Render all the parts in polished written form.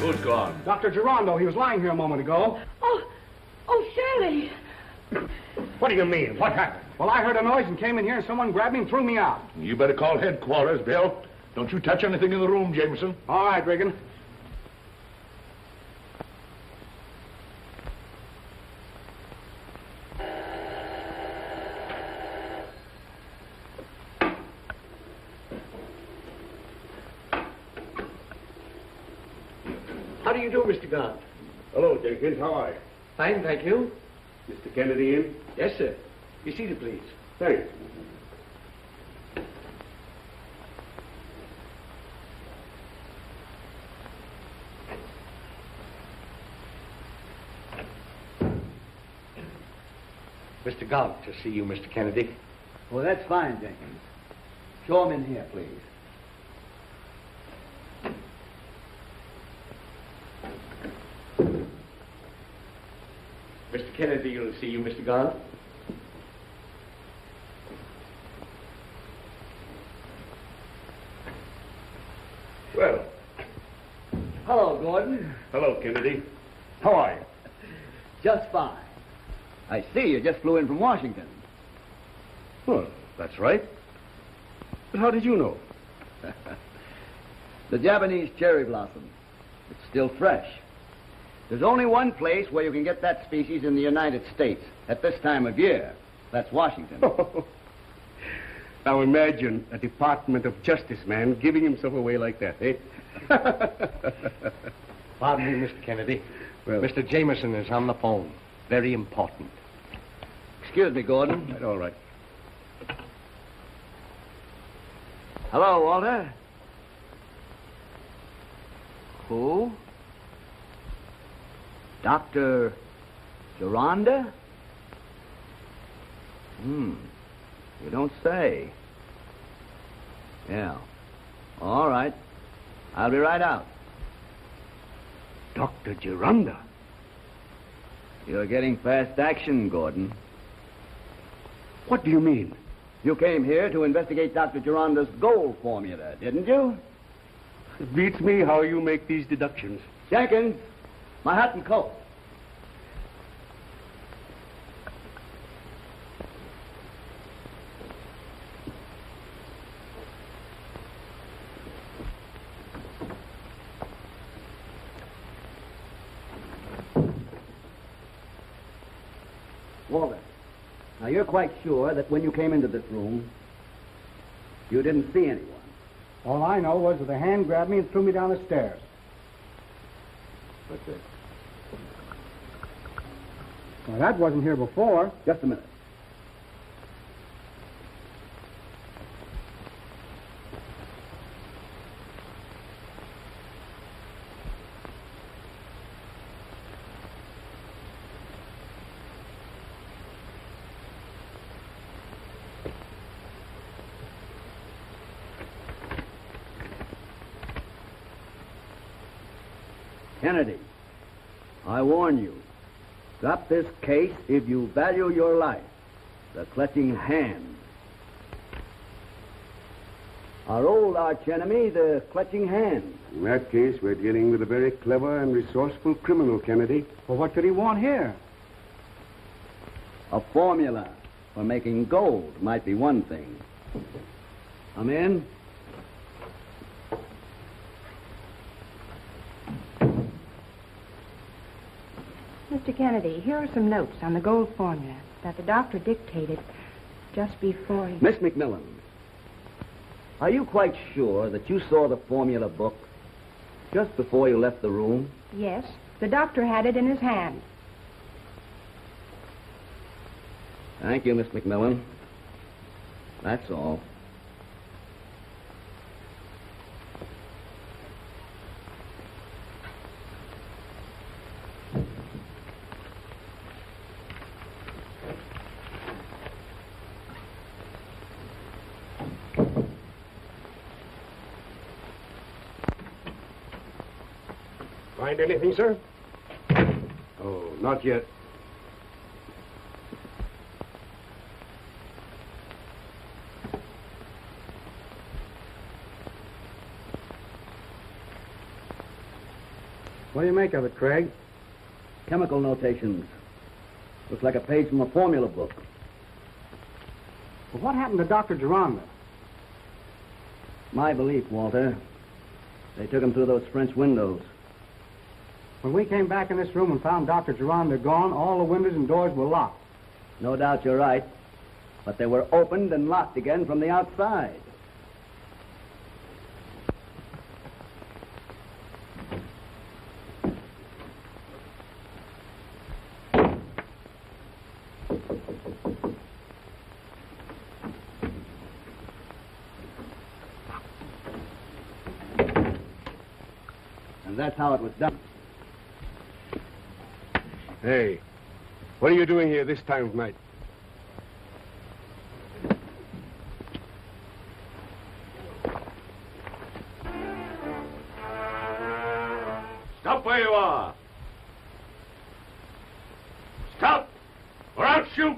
Who's gone? Dr. Gerondo. He was lying here a moment ago. Oh, Shirley. What do you mean? What happened? Well, I heard a noise and came in here, and someone grabbed me and threw me out. You better call headquarters, Bill. Don't you touch anything in the room, Jameson. All right, Regan. How do you do, Mr. Gant? Hello, Jenkins. How are you? Fine, thank you. Mr. Kennedy in? Yes, sir. Be seated, please. Thanks. Mr. Gant to see you, Mr. Kennedy. Well, that's fine, Jenkins. Show him in here, please. Mr. Kennedy will see you, Mr. Gant. Well, Hello, Gordon. hello, Kennedy. How are you? Just fine. I see you just flew in from Washington. Well, that's right. But how did you know? The Japanese cherry blossom. It's still fresh. There's only one place where you can get that species in the United States at this time of year. That's Washington. Now imagine a Department of Justice man giving himself away like that, eh? Pardon me, Mr. Kennedy. Well, Mr. Jameson is on the phone. Very important. Excuse me, Gordon. all right. Hello, Walter. Who? Dr. Geronda? You don't say. Yeah. All right. I'll be right out. Dr. Geronda. You're getting fast action, Gordon. What do you mean? You came here to investigate Dr. Geronda's gold formula, didn't you? It beats me how you make these deductions. Jenkins, my hat and coat. Walter, now you're quite sure that when you came into this room, you didn't see anyone. All I know was that a hand grabbed me and threw me down the stairs. What's this? Well, that wasn't here before. Just a minute. Kennedy, I warn you, drop this case if you value your life. The Clutching Hand. Our old archenemy, the Clutching Hand. In that case, we're dealing with a very clever and resourceful criminal, Kennedy. Well, what could he want here? A formula for making gold might be one thing. Come in. Mr. Kennedy, here are some notes on the gold formula that the doctor dictated just before he... Miss McMillan, are you quite sure that you saw the formula book just before you left the room? Yes, the doctor had it in his hand. Thank you, Miss McMillan. That's all. Find anything, sir? Oh, not yet. What do you make of it, Craig? Chemical notations. Looks like a page from a formula book. Well, what happened to Dr. Geronda? My belief, Walter. They took him through those French windows. When we came back in this room and found Dr. Geronda gone, all the windows and doors were locked. No doubt you're right. But they were opened and locked again from the outside. And that's how it was done. Hey, what are you doing here this time of night? Stop where you are. Stop, or I'll shoot.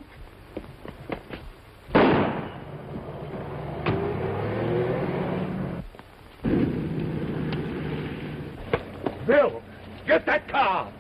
Bill, get that car.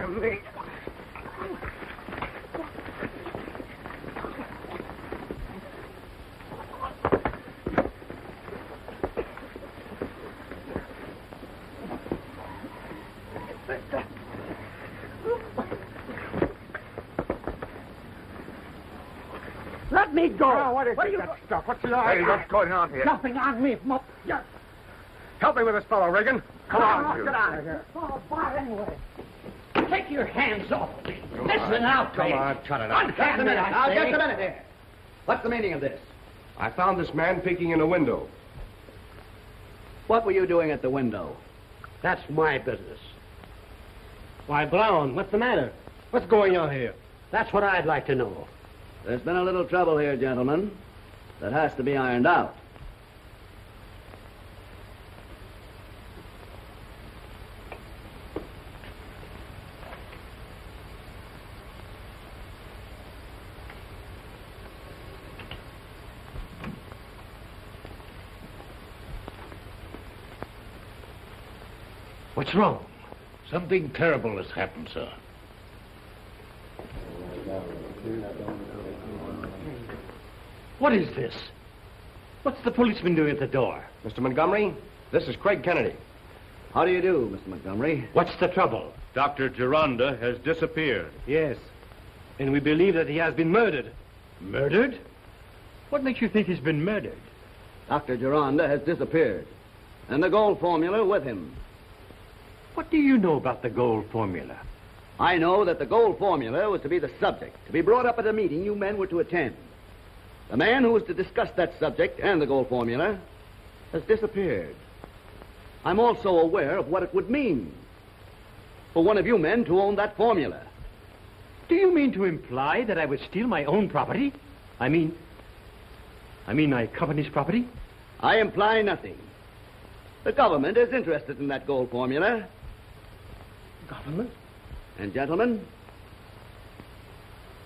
Me. Let me go. Oh, what is that stuff? What's the Hey, what's going on here? Jumping on me from up. Yes. Help me with this fellow, Regan. Come on, Get out of here. Oh, fire anyway. Take your hands off me. This is an outrage. Come on, cut it out. Unhand me, I Now, say. just a minute here. What's the meaning of this? I found this man peeking in a window. What were you doing at the window? That's my business. Why, Brown, what's the matter? What's going on here? That's what I'd like to know. There's been a little trouble here, gentlemen, that has to be ironed out. What's wrong? Something terrible has happened, sir. What is this? What's the policeman doing at the door? Mr. Montgomery, this is Craig Kennedy. How do you do, Mr. Montgomery? What's the trouble? Dr. Geronda has disappeared. Yes. And we believe that he has been murdered. Murdered? What makes you think he's been murdered? Dr. Geronda has disappeared, and the gold formula with him. What do you know about the gold formula? I know that the gold formula was to be the subject, to be brought up at a meeting you men were to attend. The man who was to discuss that subject and the gold formula has disappeared. I'm also aware of what it would mean for one of you men to own that formula. Do you mean to imply that I would steal my own property? I mean my company's property? I imply nothing. The government is interested in that gold formula. Government? And gentlemen,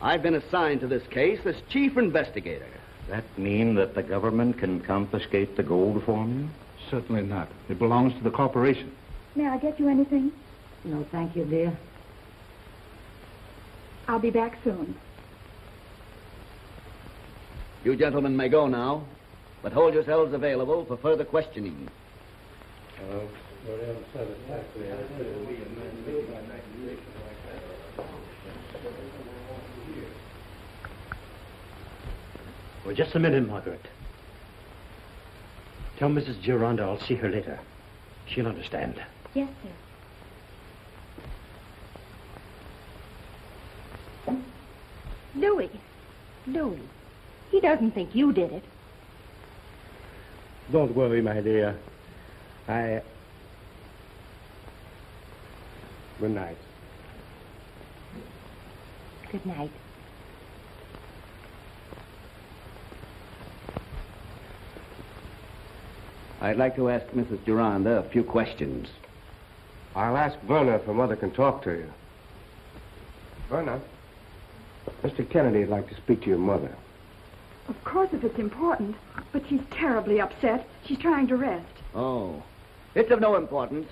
I've been assigned to this case as chief investigator. That mean that the government can confiscate the gold formula? Certainly not. It belongs to the corporation. May I get you anything? No, thank you, dear. I'll be back soon. You gentlemen may go now, but hold yourselves available for further questioning. Well, just a minute, Margaret. Tell Mrs. Geronda I'll see her later. She'll understand. Yes, sir. Louis. He doesn't think you did it. Don't worry, my dear. Good night. Good night. I'd like to ask Mrs. Geronda a few questions. I'll ask Verna if her mother can talk to you. Verna, Mr. Kennedy'd like to speak to your mother. Of course, if it's important. But she's terribly upset. She's trying to rest. Oh, it's of no importance.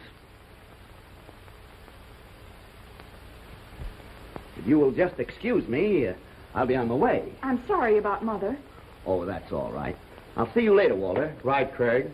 If you will just excuse me, I'll be on my way. I'm sorry about Mother. Oh, that's all right. I'll see you later, Walter. Right, Craig.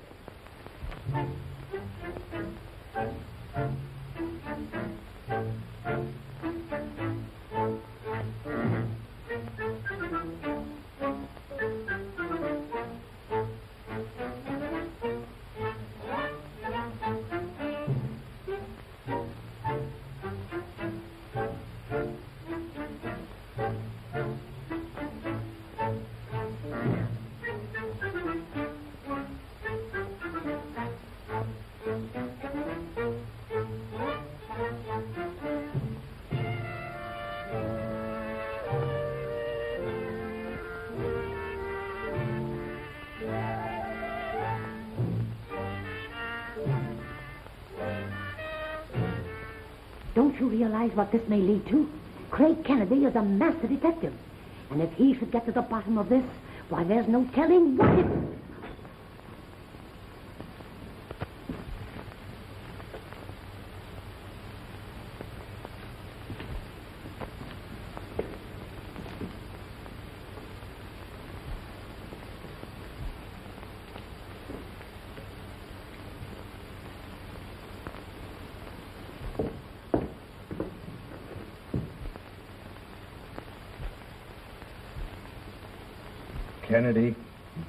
Don't you realize what this may lead to? Craig Kennedy is a master detective. And if he should get to the bottom of this, why, there's no telling what it... Kennedy,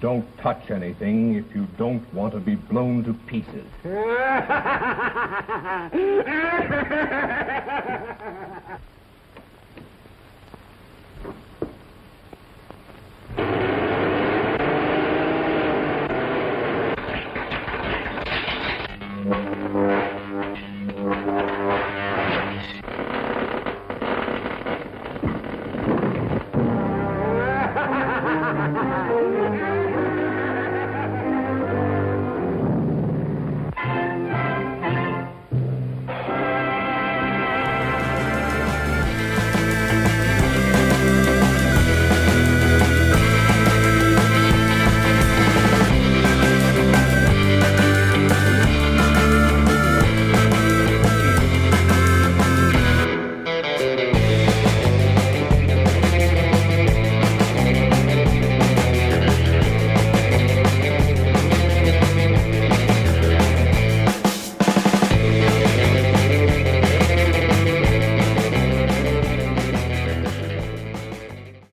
don't touch anything if you don't want to be blown to pieces.